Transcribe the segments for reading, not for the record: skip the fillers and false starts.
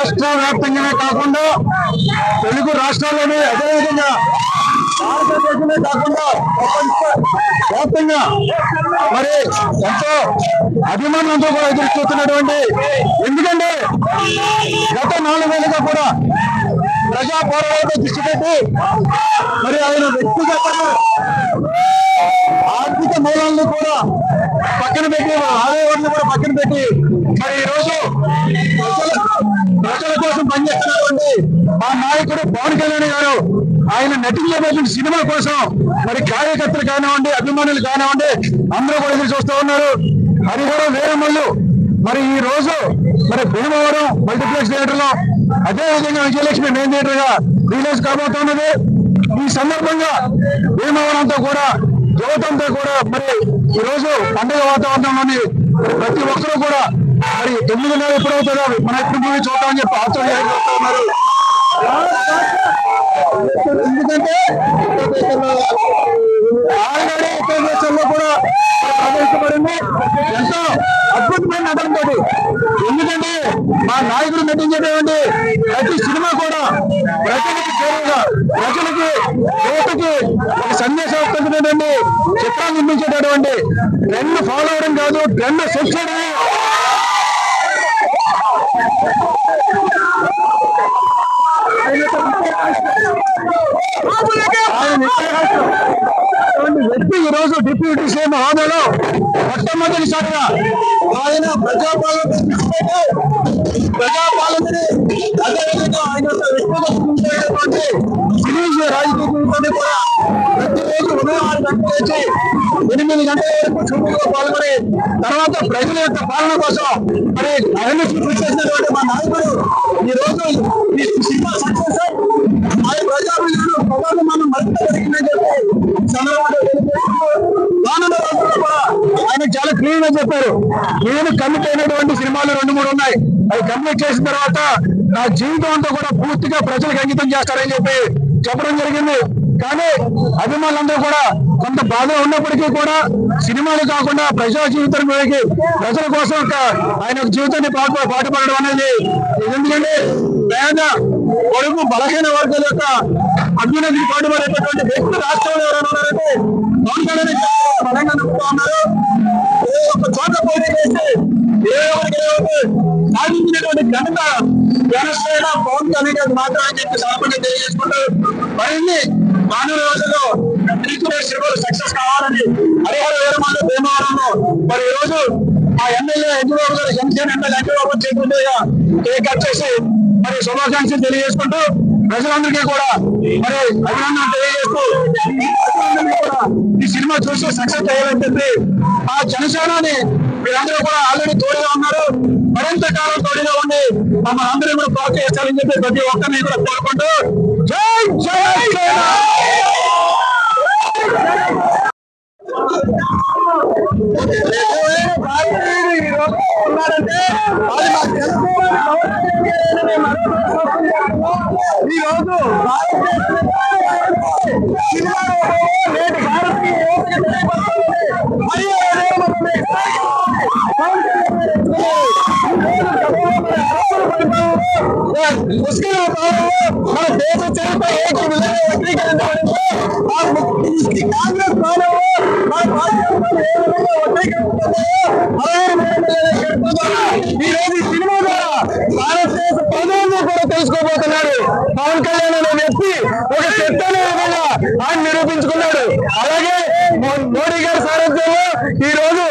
రాష్ట్ర వ్యాప్తంగానే కాకుండా తెలుగు రాష్ట్రాల్లోనే అదేవిధంగా భారతదేశమే కాకుండా వ్యాప్తంగా మరి ఎంతో అభిమానంతో కూడా ఎదురు చూస్తున్నటువంటి, ఎందుకంటే గత 4 ఏళ్ళుగా కూడా ప్రజా పోరాటాలపై దృష్టి పెట్టి మరి ఆయన వ్యక్తిగతంగా ఆర్థిక మూలాలను కూడా పక్కన పెట్టి ఆదాయాలను కూడా పక్కన పెట్టి మరి ఈరోజు ప్రజల కోసం పనిచేస్తున్నటువంటి మా నాయకుడు పవన్ కళ్యాణ్ గారు ఆయన నటించబోతున్న సినిమా కోసం మరి కార్యకర్తలు కానివ్వండి, అభిమానులు కానివ్వండి, అందరూ కూడా ఎదురు చూస్తూ ఉన్నారు. హరిహరం వీరమల్లు మరి ఈ రోజు మరి భీమవరం మల్టీప్లెక్స్ థియేటర్ లో, అదేవిధంగా విజయలక్ష్మి మెయిన్ థియేటర్ గా రిలీజ్ కాబోతున్నది. ఈ సందర్భంగా భీమవరంతో కూడా యువతంతో కూడా మరి ఈ రోజు పండుగ వాతావరణంలోని ప్రతి ఒక్కరూ కూడా మరి 9 ఎప్పుడవుతుందో మన ఎప్పుడు మూవీ చూద్దామని చెప్పి ఆలోచన. ఎందుకంటే ఆల్రెడీ ఉత్తర దేశంలో కూడా ప్రవేశపడింది ఎంతో అద్భుతమైన నటనతోటి. ఎందుకంటే మా నాయకుడు నటించేటువంటి ప్రతి సినిమా కూడా ప్రజలకి చేరువుగా, ప్రజలకి యువతకి ఒక సందేశాత్మకమైనటువంటి చిత్రాలు నిర్మించేటటువంటి ట్రెండ్ ఫాలో అవడం కాదు, ట్రెండ్ సెట్ చేయడమే. వ్యక్తి ఈ రోజు డిప్యూటీ సీఎం హోదాలో మొట్టమొదటిసారిగా ఆయన ప్రజాపాలనని అదేవిధంగా ఆయన వ్యక్తిగతమైనటువంటి సిరీస్ రాజకీయ జీవితాన్ని కూడా ప్రతిరోజు ఉదయం 6 గంటల నుంచి 8 గంటల వరకు చుట్టూలో పాల్గొని తర్వాత ప్రజల యొక్క పాలన కోసం మరి అవన్నీ కృషి చేసినటువంటి మా నాయకుడు ఈ రోజు ఈ సినిమా సక్సెస్ ఆయన ప్రజాభివృద్ధి ప్రజలు మనం మరింత జరిగిందని చెప్పి ఆయన చాలా క్లీన్ గా చెప్పారు. నేను కమిట్ అయినటువంటి సినిమాలు 2-3 ఉన్నాయి. అవి కంప్లీట్ చేసిన తర్వాత నా జీవితం అంతా కూడా పూర్తిగా ప్రజలకు అంకితం చేస్తారని చెప్పి చెప్పడం జరిగింది. కానీ అభిమానులందరూ కూడా కొంత బాధ ఉన్నప్పటికీ కూడా సినిమాలు కాకుండా ప్రజా జీవితానికి ప్రజల కోసం ఆయన జీవితాన్ని పాటుపడడం అనేది, ఎందుకంటే పేద కొడుకు బలహీన వర్గాల యొక్క అభ్యున్నతికి పాటుపడేటటువంటి వ్యక్తి రాష్ట్రంలో ఎవరైనా ఉన్నారంటే పవన్ కళ్యాణ్ బలంగా నమ్ముతా ఉన్నారు. ఏ ఒక్క చోట పోటీ చేసి ఏ ఒకరికి సాధించినటువంటి ఘనత జనసేన పవన్ కళ్యాణ్ గారు మాత్రమే చెప్పి సామాన్యంగా తెలియజేసుకుంటూ మరిన్ని మానవ రోజుల్లో సినిమాలు సక్సెస్ కావాలని హరిహర వీరమల్లు భీమవరంలో మరి ఈ రోజు ఆ ఎమ్మెల్యే ఎన్నిబాబు గారు జనసేన ఎమ్మెల్యే ఎన్నిబాబు చేతులుగా కేక్ కట్ చేసి మరి శుభాకాంక్షలు తెలియజేసుకుంటూ ప్రజలందరికీ కూడా మరి అభినందనలు తెలియజేస్తూ కూడా ఈ సినిమా చూసి సక్సెస్ చేయాలని చెప్పి ఆ జనసేనని మీరందరూ కూడా ఆల్రెడీ తోడుగా ఉన్నారు. మరింత కాలం తోడుగా ఉండి మమ్మల్ని అందరూ కూడా ప్రోత్సహిస్తారని చెప్పి ప్రతి ఒక్కరిని కూడా కోరుకుంటూ జై జై ఉన్నారంటే అది మాకు తెలుసు. ఈ రోజు నేటి భారతీయ మన దేశ చరిత్ర ఏక విధంగా వక్రీకరించబడింది. కాంగ్రెస్ పాలనలో మన భారతదేశంలో ఏ విధంగా వక్రీకరించుకుందో ఈ రోజు ఈ సినిమా ద్వారా భారతదేశ ప్రజలను కూడా తెలుసుకోబోతున్నాడు. పవన్ కళ్యాణ్ అనే వ్యక్తి ఒక శక్తి అనే విధంగా ఆయన నిరూపించుకున్నాడు. అలాగే మోడీ గారి సారథ్యంలో ఈ రోజు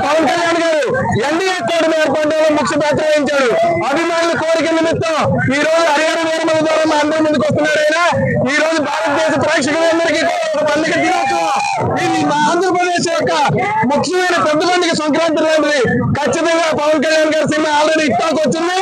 పవన్ కళ్యాణ్ గారు ఎన్డీఏ కూటమి ఏర్పడడంలో ముఖ్య పాత్ర వహించాడు. అభిమానుల కోరిక నిమిత్తం ఈ రోజు హరిహర వీరమల్లు ద్వారా మా అందరి ముందుకు వస్తున్నారు. అయినా ఈ రోజు భారతదేశ ప్రేక్షకులందరికీ ఒక పండుగ దినోత్సవం. ఇది మా ఆంధ్రప్రదేశ్ యొక్క ముఖ్యమైన పెద్ద పండుగ సంక్రాంతి లాంటిది. ఖచ్చితంగా పవన్ కళ్యాణ్ గారి సినిమా ఆల్రెడీ ఇట్టాకు వచ్చింది.